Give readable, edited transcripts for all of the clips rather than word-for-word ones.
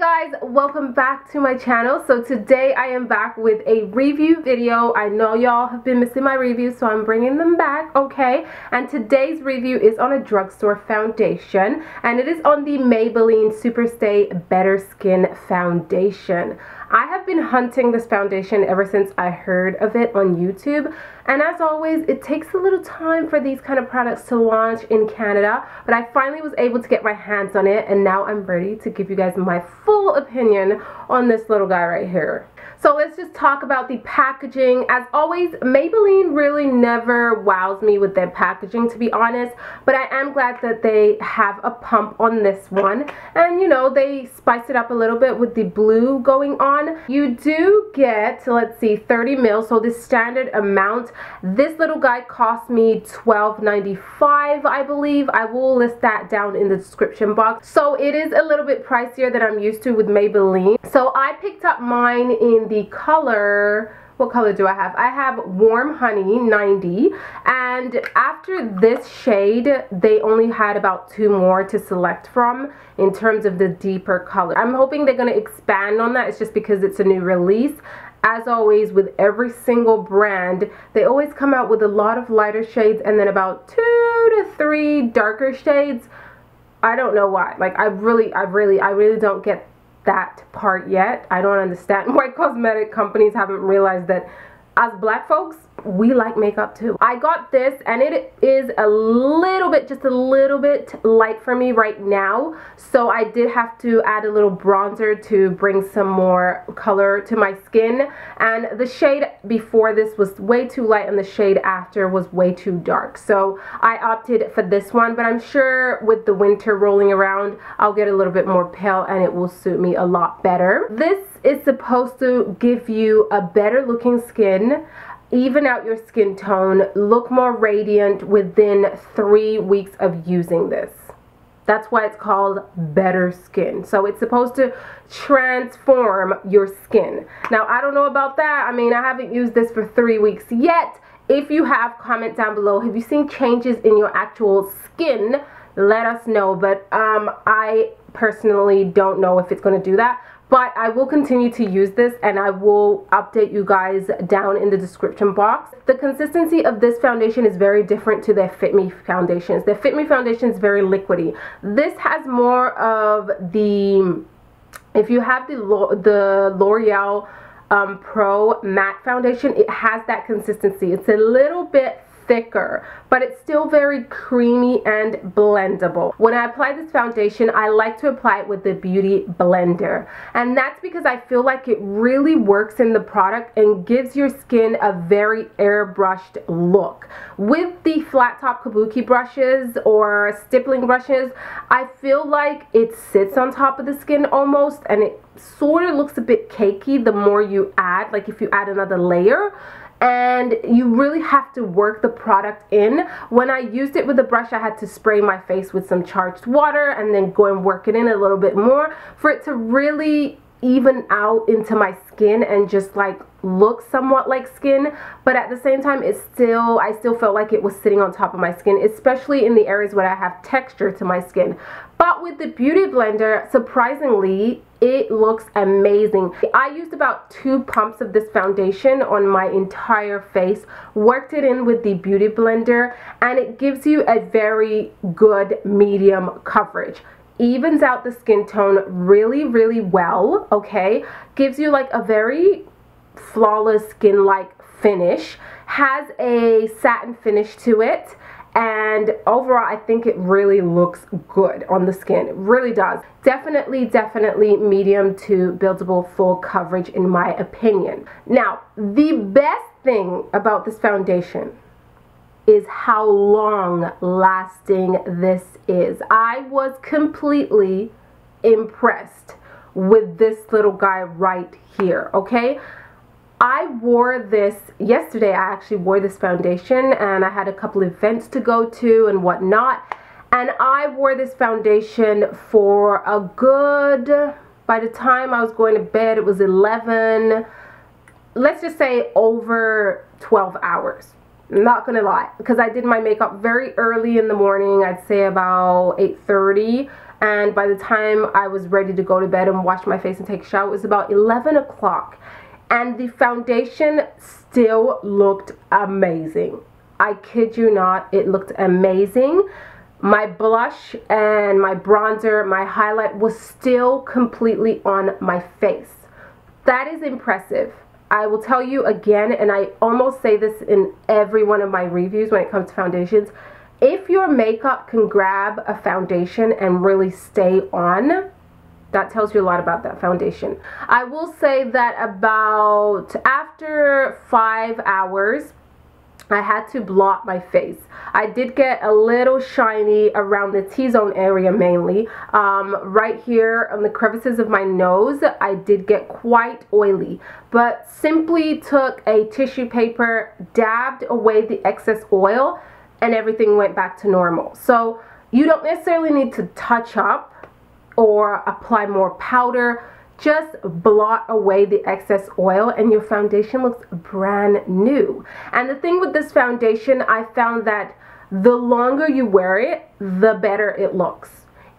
Guys, welcome back to my channel. So today I am back with a review video. I know y'all have been missing my reviews, so I'm bringing them back, okay? And today's review is on a drugstore foundation, and it is on the Maybelline Superstay Better Skin Foundation. I have been hunting this foundation ever since I heard of it on YouTube, and as always, it takes a little time for these kind of products to launch in Canada, but I finally was able to get my hands on it, and now I'm ready to give you guys my full opinion on this little guy right here. So let's just talk about the packaging. As always, Maybelline really never wows me with their packaging, to be honest, but I am glad that they have a pump on this one, and you know, they spice it up a little bit with the blue going on. You do get, let's see, 30 mil, so the standard amount. This little guy cost me $12.95, I believe. I will list that down in the description box. So it is a little bit pricier than I'm used to with Maybelline. So I picked up mine in the color, what color do I have? I have Warm Honey 90, and after this shade they only had about 2 more to select from in terms of the deeper color. I'm hoping they're going to expand on that. It's just because it's a new release. As always with every single brand, they always come out with a lot of lighter shades and then about 2 to 3 darker shades. I don't know why. Like I really don't get that part yet. I don't understand why cosmetic companies haven't realized that as black folks, we like makeup too. I got this, and it is a little bit, just a little bit light for me right now, so I did have to add a little bronzer to bring some more color to my skin. And the shade before this was way too light, and the shade after was way too dark, so I opted for this one. But I'm sure with the winter rolling around, I'll get a little bit more pale and it will suit me a lot better. This is supposed to give you a better looking skin, even out your skin tone, look more radiant within 3 weeks of using this. That's why it's called Better Skin. So it's supposed to transform your skin. Now, I don't know about that. I mean, I haven't used this for 3 weeks yet. If you have, comment down below. Have you seen changes in your actual skin? Let us know. But I personally don't know if it's going to do that. But I will continue to use this, and I will update you guys down in the description box. The consistency of this foundation is very different to their Fit Me foundations. Their Fit Me foundation is very liquidy. This has more of the, if you have the Loreal Pro Matte Foundation, it has that consistency. It's a little bit thicker, but it's still very creamy and blendable. When I apply this foundation, I like to apply it with the Beauty Blender, and that's because I feel like it really works in the product and gives your skin a very airbrushed look. With the flat top kabuki brushes or stippling brushes, I feel like it sits on top of the skin almost, and it sort of looks a bit cakey the more you add, like if you add another layer. And you really have to work the product in. When I used it with the brush, I had to spray my face with some charged water and then go and work it in a little bit more for it to really even out into my skin and just like look somewhat like skin. But at the same time, I still felt like it was sitting on top of my skin, especially in the areas where I have texture to my skin. But with the Beauty Blender, surprisingly, it looks amazing. I used about 2 pumps of this foundation on my entire face, worked it in with the Beauty Blender, and it gives you a very good medium coverage. Evens out the skin tone really, really well, okay? Gives you like a very flawless skin-like finish. Has a satin finish to it. And overall, I think it really looks good on the skin. It really does. Definitely medium to buildable full coverage in my opinion. Now, the best thing about this foundation is how long lasting this is. I was completely impressed with this little guy right here, okay? I wore this yesterday. I actually wore this foundation, and I had a couple events to go to and whatnot, and I wore this foundation for a good, by the time I was going to bed, it was 11, let's just say over 12 hours. I'm not gonna lie, because I did my makeup very early in the morning. I'd say about 8:30. and by the time I was ready to go to bed and wash my face and take a shower, it was about 11 o'clock. And the foundation still looked amazing. I kid you not, it looked amazing. My blush and my bronzer, my highlight was still completely on my face. That is impressive. I will tell you again, and I almost say this in every one of my reviews when it comes to foundations, if your makeup can grab a foundation and really stay on, that tells you a lot about that foundation. I will say that about after 5 hours, I had to blot my face. I did get a little shiny around the T-zone area mainly. Right here on the crevices of my nose, I did get quite oily. But simply took a tissue paper, dabbed away the excess oil, and everything went back to normal. So you don't necessarily need to touch up or apply more powder. Just blot away the excess oil and your foundation looks brand new. And the thing with this foundation, I found that the longer you wear it, the better it looks.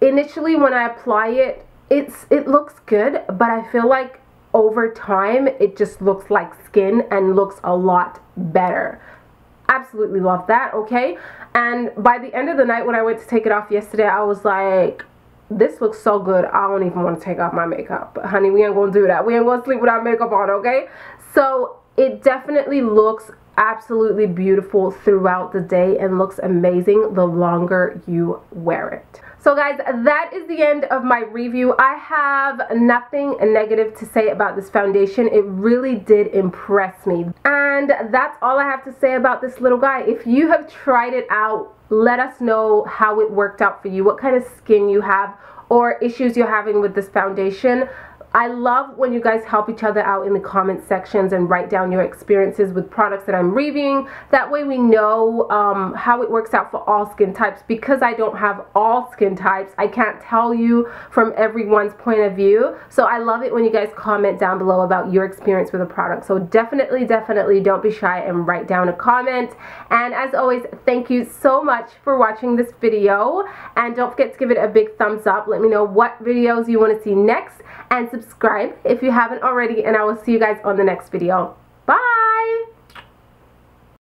Initially when I apply it, it looks good, but I feel like over time it just looks like skin and looks a lot better. Absolutely love that, okay? And by the end of the night when I went to take it off yesterday, I was like, this looks so good, I don't even want to take off my makeup. But honey, we ain't gonna do that. We ain't gonna sleep without makeup on, okay? So it definitely looks absolutely beautiful throughout the day and looks amazing the longer you wear it. So guys, that is the end of my review. I have nothing negative to say about this foundation. It really did impress me. And that's all I have to say about this little guy. If you have tried it out, let us know how it worked out for you, what kind of skin you have or issues you're having with this foundation. I love when you guys help each other out in the comment sections and write down your experiences with products that I'm reviewing. That way we know how it works out for all skin types. Because I don't have all skin types, I can't tell you from everyone's point of view. So I love it when you guys comment down below about your experience with a product. So definitely don't be shy and write down a comment. And as always, thank you so much for watching this video. And don't forget to give it a big thumbs up. Let me know what videos you want to see next. And subscribe if you haven't already, and I will see you guys on the next video.